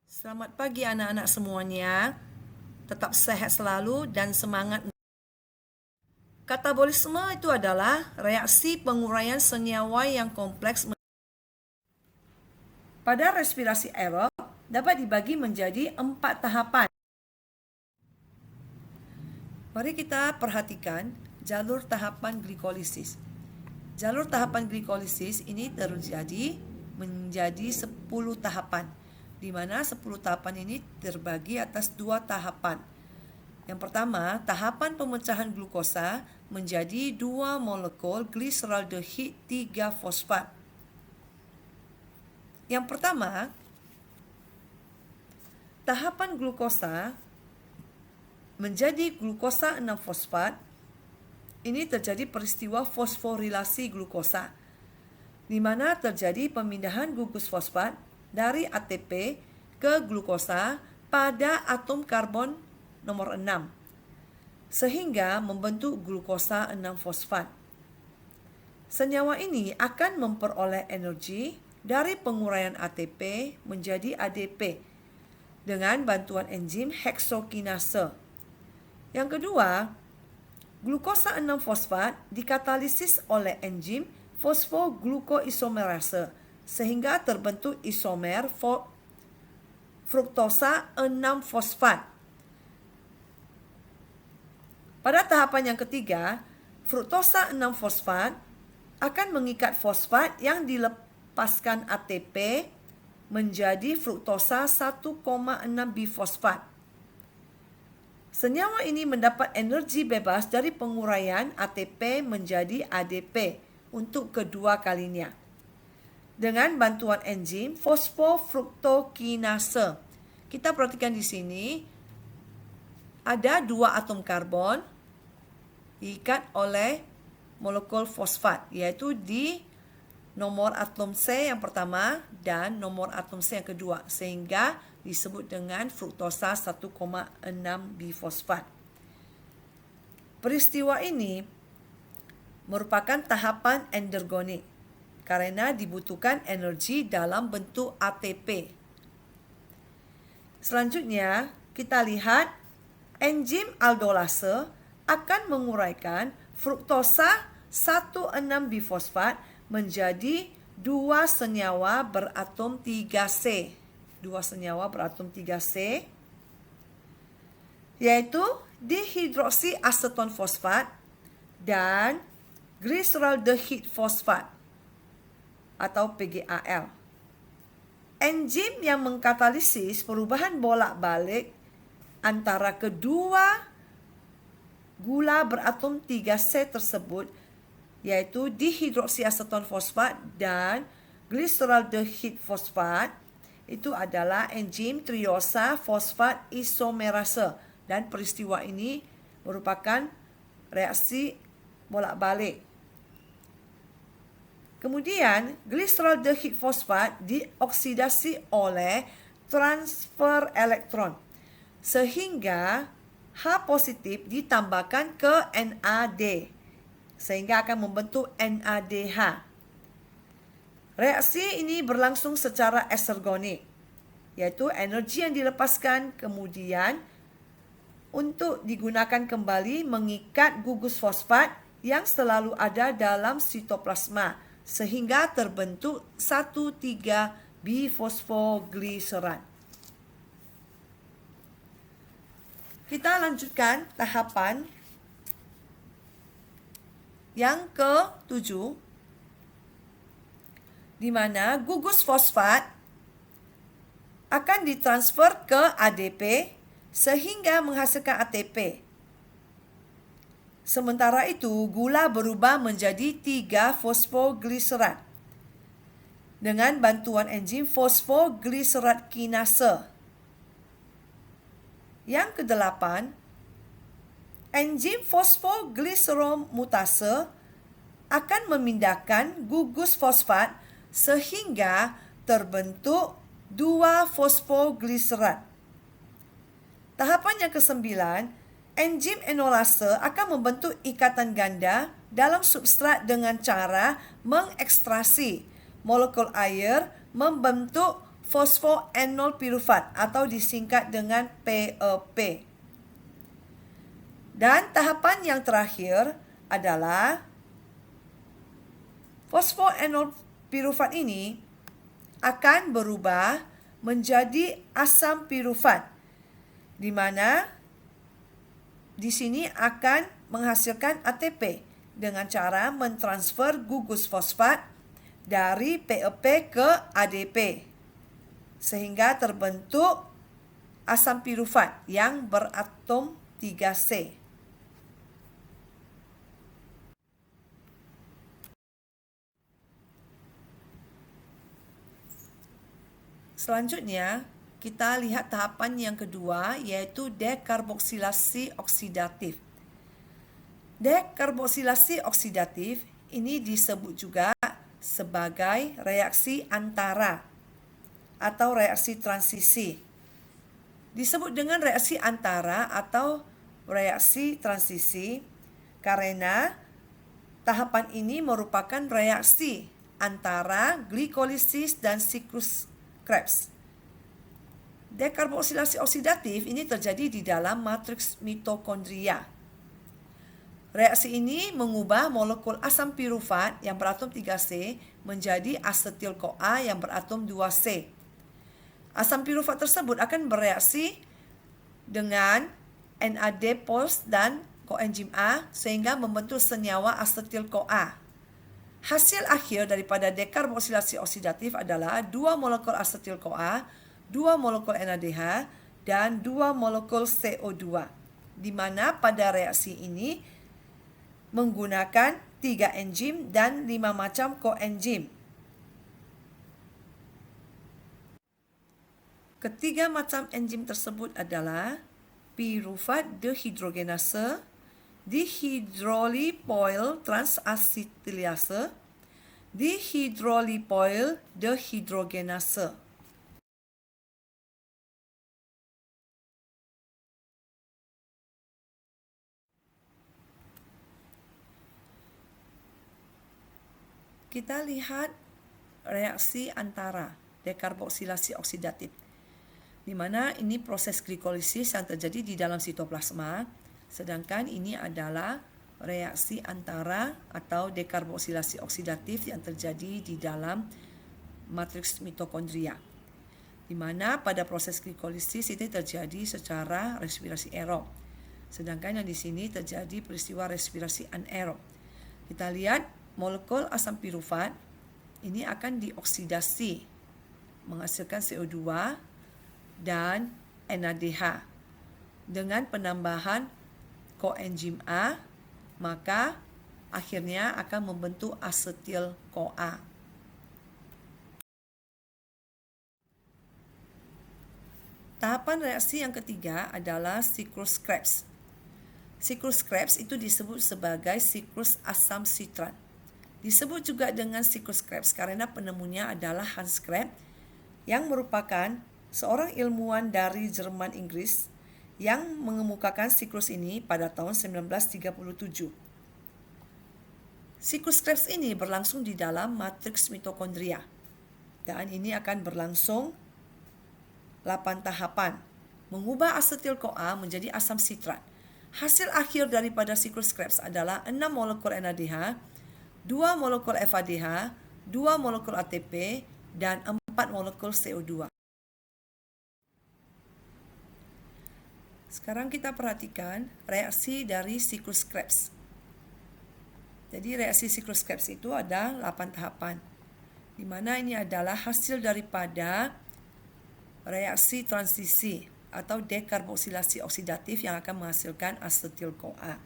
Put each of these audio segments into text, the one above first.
Selamat pagi anak-anak semuanya. Tetap sehat selalu dan semangat. Katabolisme itu adalah reaksi penguraian senyawa yang kompleks. Pada respirasi aerob dapat dibagi menjadi 4 tahapan. Mari kita perhatikan jalur tahapan glikolisis. Jalur tahapan glikolisis ini terjadi menjadi 10 tahapan, di mana 10 tahapan ini terbagi atas 2 tahapan. Yang pertama, tahapan pemecahan glukosa menjadi 2 molekul gliseraldehid 3 fosfat. Yang pertama, tahapan glukosa menjadi glukosa 6 fosfat. Ini terjadi peristiwa fosforilasi glukosa, di mana terjadi pemindahan gugus fosfat dari ATP ke glukosa pada atom karbon nomor 6, sehingga membentuk glukosa 6 fosfat. Senyawa ini akan memperoleh energi dari penguraian ATP menjadi ADP dengan bantuan enzim heksokinase. Yang kedua, glukosa 6 fosfat dikatalisis oleh enzim fosfoglukoisomerase sehingga terbentuk isomer fruktosa 6 fosfat. Pada tahapan yang ketiga, fruktosa 6 fosfat akan mengikat fosfat yang dilepaskan ATP menjadi fruktosa 1,6 bifosfat. Senyawa ini mendapat energi bebas dari penguraian ATP menjadi ADP untuk kedua kalinya dengan bantuan enzim fosfofruktokinase. Kita perhatikan di sini ada 2 atom karbon diikat oleh molekul fosfat, yaitu di nomor atom C yang pertama dan nomor atom C yang kedua, sehingga disebut dengan fruktosa 1,6 bifosfat. Peristiwa ini merupakan tahapan endergonik karena dibutuhkan energi dalam bentuk ATP. Selanjutnya, kita lihat enzim aldolase akan menguraikan fruktosa 1,6 bifosfat menjadi 2 senyawa beratom 3C. 2 senyawa beratom 3C, yaitu dihidroksiaseton fosfat dan gliseraldehid fosfat atau PGAL. Enzim yang mengkatalisis perubahan bolak-balik antara kedua gula beratom 3C tersebut, yaitu dihidroksiaseton fosfat dan gliseraldehid fosfat, itu adalah enzim triosa fosfat isomerase, dan peristiwa ini merupakan reaksi bolak-balik. Kemudian gliseraldehid fosfat dioksidasi oleh transfer elektron sehingga H positif ditambahkan ke NAD sehingga akan membentuk NADH. Reaksi ini berlangsung secara eksergonik, yaitu energi yang dilepaskan kemudian untuk digunakan kembali mengikat gugus fosfat yang selalu ada dalam sitoplasma sehingga terbentuk 1,3-bifosfogliserat. Kita lanjutkan tahapan yang ke-7, di mana gugus fosfat akan ditransfer ke ADP sehingga menghasilkan ATP. Sementara itu, gula berubah menjadi 3-fosfogliserat dengan bantuan enzim fosfogliserat kinase. Yang ke-8, enzim fosfogliseromutase akan memindahkan gugus fosfat sehingga terbentuk 2-fosfogliserat. Tahapan yang ke-9, enzim enolase akan membentuk ikatan ganda dalam substrat dengan cara mengekstrasi molekul air membentuk fosfoenol pirufat atau disingkat dengan PEP. Dan tahapan yang terakhir adalah fosfoenol pirufat ini akan berubah menjadi asam pirufat, di mana di sini akan menghasilkan ATP dengan cara mentransfer gugus fosfat dari PEP ke ADP, sehingga terbentuk asam pirufat yang beratom 3C. Selanjutnya, kita lihat tahapan yang kedua, yaitu dekarboksilasi oksidatif. Dekarboksilasi oksidatif ini disebut juga sebagai reaksi antara atau reaksi transisi. Disebut dengan reaksi antara atau reaksi transisi karena tahapan ini merupakan reaksi antara glikolisis dan siklus Krebs. Dekarboksilasi oksidatif ini terjadi di dalam matriks mitokondria. Reaksi ini mengubah molekul asam pirufat yang beratom 3C menjadi asetil-CoA yang beratom 2C. Asam pirufat tersebut akan bereaksi dengan NAD+ dan koenzim A sehingga membentuk senyawa asetil-CoA. Hasil akhir daripada dekarboksilasi oksidatif adalah 2 molekul asetil-CoA, 2 molekul NADH, dan 2 molekul CO2, di mana pada reaksi ini menggunakan 3 enzim dan 5 macam koenzim. Ketiga macam enzim tersebut adalah pirufat dehidrogenase, dihidrolipoil transacetilase, dihidrolipoil dehidrogenase. Kita lihat reaksi antara dekarboksilasi oksidatif, di mana ini proses glikolisis yang terjadi di dalam sitoplasma, sedangkan ini adalah reaksi antara atau dekarboksilasi oksidatif yang terjadi di dalam matriks mitokondria, di mana pada proses glikolisis itu terjadi secara respirasi aerob, sedangkan yang di sini terjadi peristiwa respirasi anaerob. Kita lihat molekul asam pirufat ini akan dioksidasi menghasilkan CO2 dan NADH dengan penambahan koenzim A, maka akhirnya akan membentuk asetil-CoA. Tahapan reaksi yang ketiga adalah siklus Krebs. Siklus Krebs itu disebut sebagai siklus asam sitrat. Disebut juga dengan siklus Krebs karena penemunya adalah Hans Krebs yang merupakan seorang ilmuwan dari Jerman Inggris yang mengemukakan siklus ini pada tahun 1937. Siklus Krebs ini berlangsung di dalam matriks mitokondria dan ini akan berlangsung 8 tahapan, mengubah asetil-CoA menjadi asam sitrat. Hasil akhir daripada siklus Krebs adalah 6 molekul NADH, 2 molekul FADH, 2 molekul ATP, dan 4 molekul CO2. Sekarang kita perhatikan reaksi dari siklus Krebs. Jadi reaksi siklus Krebs itu ada 8 tahapan, di mana ini adalah hasil daripada reaksi transisi atau dekarboksilasi oksidatif yang akan menghasilkan asetil-CoA.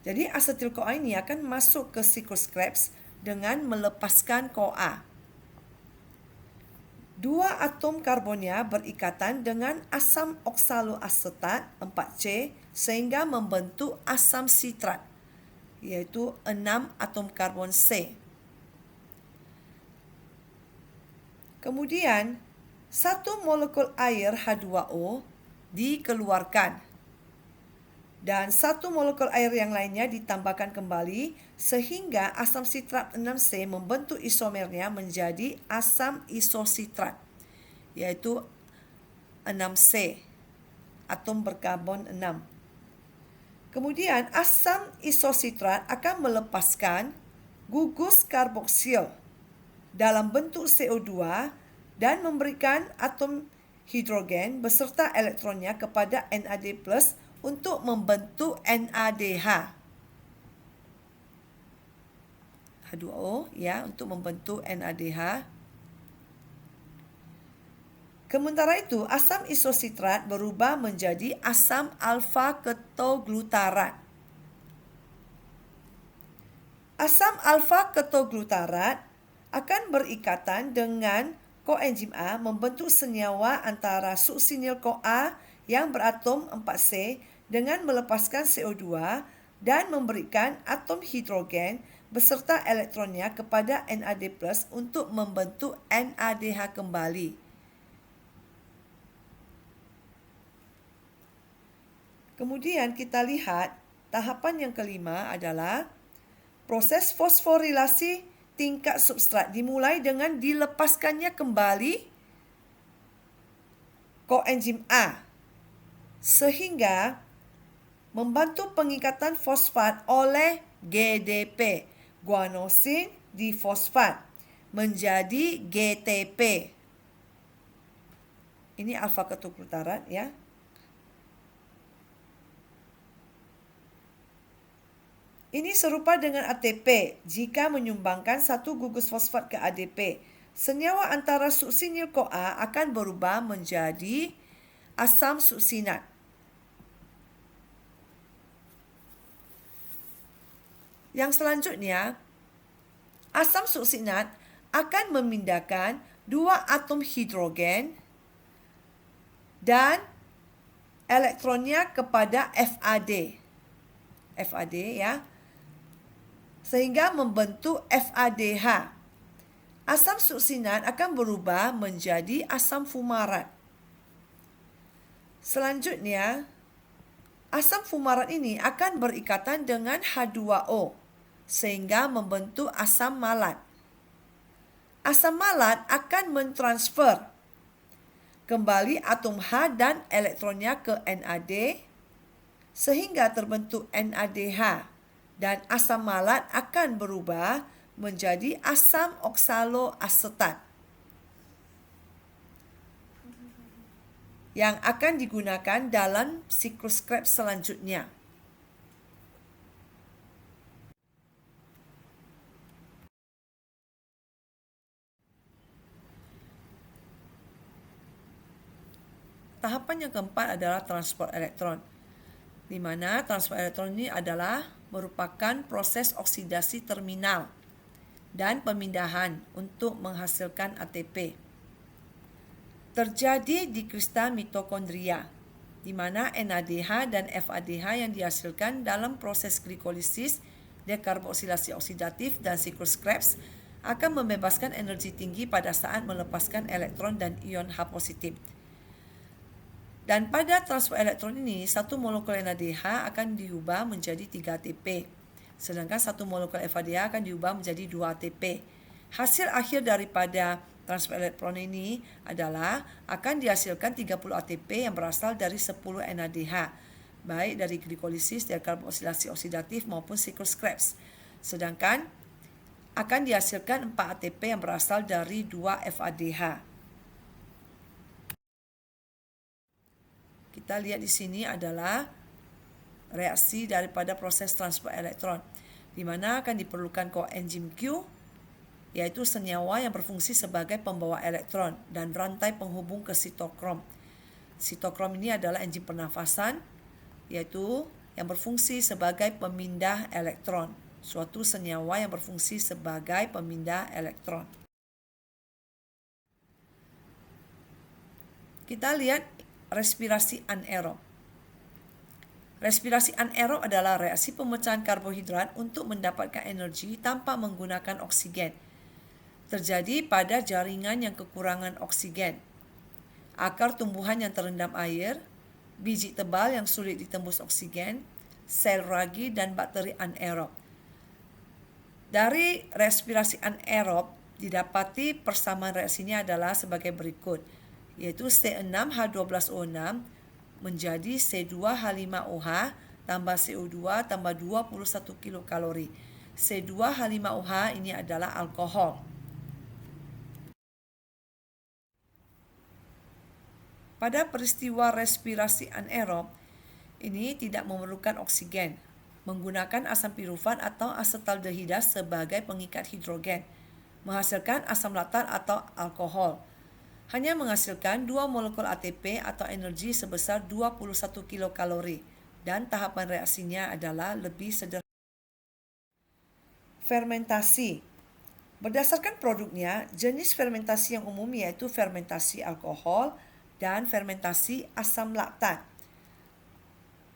Jadi asetil-CoA ini akan masuk ke siklus Krebs dengan melepaskan CoA. 2 atom karbonnya berikatan dengan asam oksaloasetat 4C sehingga membentuk asam sitrat, yaitu 6 atom karbon C. Kemudian 1 molekul air H2O dikeluarkan dan 1 molekul air yang lainnya ditambahkan kembali sehingga asam sitrat 6C membentuk isomernya menjadi asam isositrat. iaitu 6C, atom berkarbon 6. Kemudian asam isositrat akan melepaskan gugus karboksil dalam bentuk CO2 dan memberikan atom hidrogen beserta elektronnya kepada NAD+ untuk membentuk NADH. H2O ya, untuk membentuk NADH. Sementara itu, asam isositrat berubah menjadi asam alfa ketoglutarat. Asam alfa ketoglutarat akan berikatan dengan koenzim A membentuk senyawa antara suksinil-CoA yang beratom 4C dengan melepaskan CO2 dan memberikan atom hidrogen beserta elektronnya kepada NAD+ untuk membentuk NADH kembali. Kemudian kita lihat tahapan yang kelima adalah proses fosforilasi tingkat substrat dimulai dengan dilepaskannya kembali koenzim A sehingga membantu pengikatan fosfat oleh GDP, guanosin difosfat, menjadi GTP. Ini alfa ketoglutarat ya. Ini serupa dengan ATP jika menyumbangkan satu gugus fosfat ke ADP. Senyawa antara suksinil-CoA akan berubah menjadi asam suksinat. Yang selanjutnya, asam suksinat akan memindahkan dua atom hidrogen dan elektronnya kepada FAD. FAD ya. Sehingga membentuk FADH. Asam suksinat akan berubah menjadi asam fumarat. Selanjutnya, asam fumarat ini akan berikatan dengan H2O sehingga membentuk asam malat. Asam malat akan mentransfer kembali atom H dan elektronnya ke NAD sehingga terbentuk NADH. Dan asam malat akan berubah menjadi asam oksaloasetat yang akan digunakan dalam siklus Krebs selanjutnya. Tahapan yang keempat adalah transport elektron, di mana transport elektron ini adalah merupakan proses oksidasi terminal dan pemindahan untuk menghasilkan ATP. Terjadi di kristal mitokondria, di mana NADH dan FADH yang dihasilkan dalam proses glikolisis, dekarboksilasi oksidatif dan siklus Krebs akan membebaskan energi tinggi pada saat melepaskan elektron dan ion H positif. Dan pada transfer elektron ini, satu molekul NADH akan diubah menjadi 3 ATP. Sedangkan satu molekul FADH akan diubah menjadi 2 ATP. Hasil akhir daripada transfer elektron ini adalah akan dihasilkan 30 ATP yang berasal dari 10 NADH. Baik dari glikolisis, dekarboksilasi oksidatif maupun siklus Krebs. Sedangkan akan dihasilkan 4 ATP yang berasal dari 2 FADH. Kita lihat di sini adalah reaksi daripada proses transfer elektron, di mana akan diperlukan koenzim Q, yaitu senyawa yang berfungsi sebagai pembawa elektron dan rantai penghubung ke sitokrom. Sitokrom ini adalah enzim pernafasan, yaitu yang berfungsi sebagai pemindah elektron, suatu senyawa yang berfungsi sebagai pemindah elektron. Kita lihat respirasi anaerob. Respirasi anaerob adalah reaksi pemecahan karbohidrat untuk mendapatkan energi tanpa menggunakan oksigen. Terjadi pada jaringan yang kekurangan oksigen, akar tumbuhan yang terendam air, biji tebal yang sulit ditembus oksigen, sel ragi dan bakteri anaerob. Dari respirasi anaerob didapati persamaan reaksinya adalah sebagai berikut. yaitu C6H12O6 menjadi C2H5OH tambah CO2 tambah 21 kilokalori. C2H5OH ini adalah alkohol. Pada peristiwa respirasi anaerob, ini tidak memerlukan oksigen, menggunakan asam pirufan atau asetaldehida sebagai pengikat hidrogen, menghasilkan asam laktat atau alkohol. Hanya menghasilkan 2 molekul ATP atau energi sebesar 21 kilokalori dan tahapan reaksinya adalah lebih sederhana. Fermentasi. Berdasarkan produknya, jenis fermentasi yang umum yaitu fermentasi alkohol dan fermentasi asam laktat.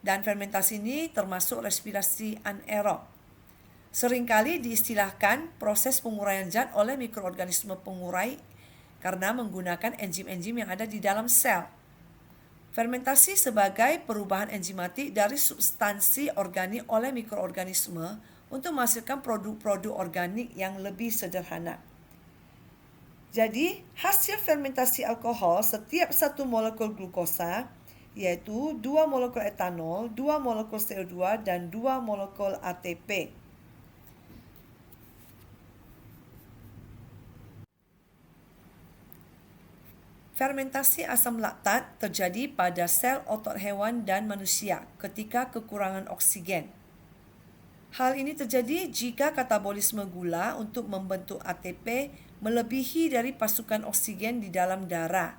Dan fermentasi ini termasuk respirasi anaerob. Seringkali diistilahkan proses penguraian zat oleh mikroorganisme pengurai karena menggunakan enzim-enzim yang ada di dalam sel. Fermentasi sebagai perubahan enzimatik dari substansi organik oleh mikroorganisme untuk menghasilkan produk-produk organik yang lebih sederhana. Jadi, hasil fermentasi alkohol setiap satu molekul glukosa, yaitu 2 molekul etanol, 2 molekul CO2, dan 2 molekul ATP. Fermentasi asam laktat terjadi pada sel otot hewan dan manusia ketika kekurangan oksigen. Hal ini terjadi jika katabolisme gula untuk membentuk ATP melebihi dari pasukan oksigen di dalam darah.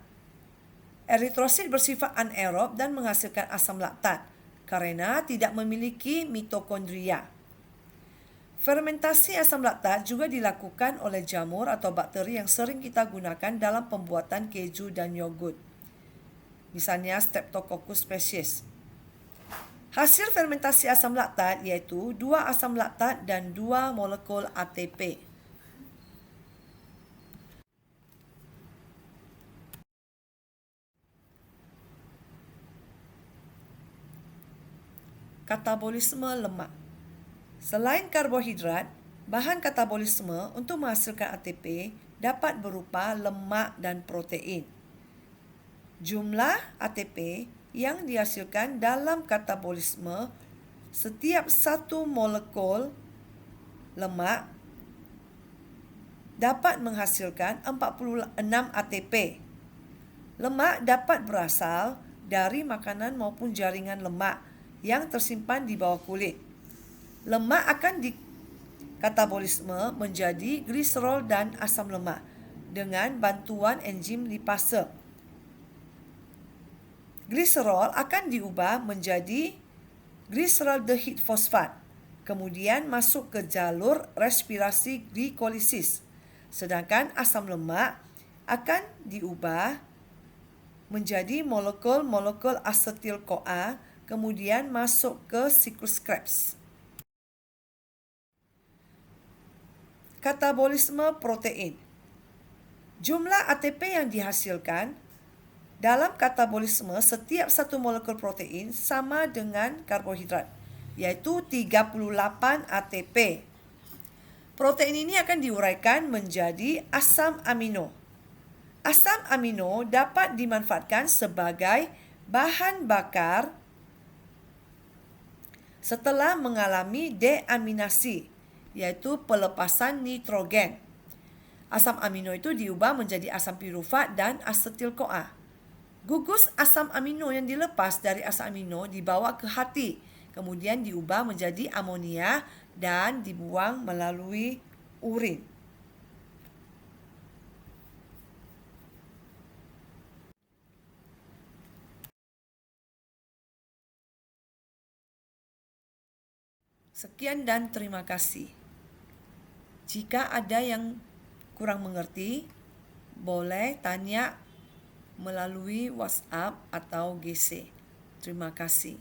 Eritrosit bersifat anaerob dan menghasilkan asam laktat karena tidak memiliki mitokondria. Fermentasi asam laktat juga dilakukan oleh jamur atau bakteri yang sering kita gunakan dalam pembuatan keju dan yogurt. Misalnya Streptococcus species. Hasil fermentasi asam laktat yaitu 2 asam laktat dan 2 molekul ATP. Katabolisme lemak. Selain karbohidrat, bahan katabolisme untuk menghasilkan ATP dapat berupa lemak dan protein. Jumlah ATP yang dihasilkan dalam katabolisme setiap satu molekul lemak dapat menghasilkan 46 ATP. Lemak dapat berasal dari makanan maupun jaringan lemak yang tersimpan di bawah kulit. Lemak akan dikatabolisme menjadi gliserol dan asam lemak dengan bantuan enzim lipase. Gliserol akan diubah menjadi gliseraldehid fosfat, kemudian masuk ke jalur respirasi glikolisis. Sedangkan asam lemak akan diubah menjadi molekul-molekul asetil-CoA, kemudian masuk ke siklus Krebs. Katabolisme protein. Jumlah ATP yang dihasilkan dalam katabolisme setiap satu molekul protein sama dengan karbohidrat, yaitu 38 ATP. Protein ini akan diuraikan menjadi asam amino. Asam amino dapat dimanfaatkan sebagai bahan bakar setelah mengalami deaminasi, yaitu pelepasan nitrogen. Asam amino itu diubah menjadi asam pirufat dan asetil-CoA. Gugus asam amino yang dilepas dari asam amino dibawa ke hati, kemudian diubah menjadi amonia dan dibuang melalui urin. Sekian dan terima kasih. Jika ada yang kurang mengerti, boleh tanya melalui WhatsApp atau GC. Terima kasih.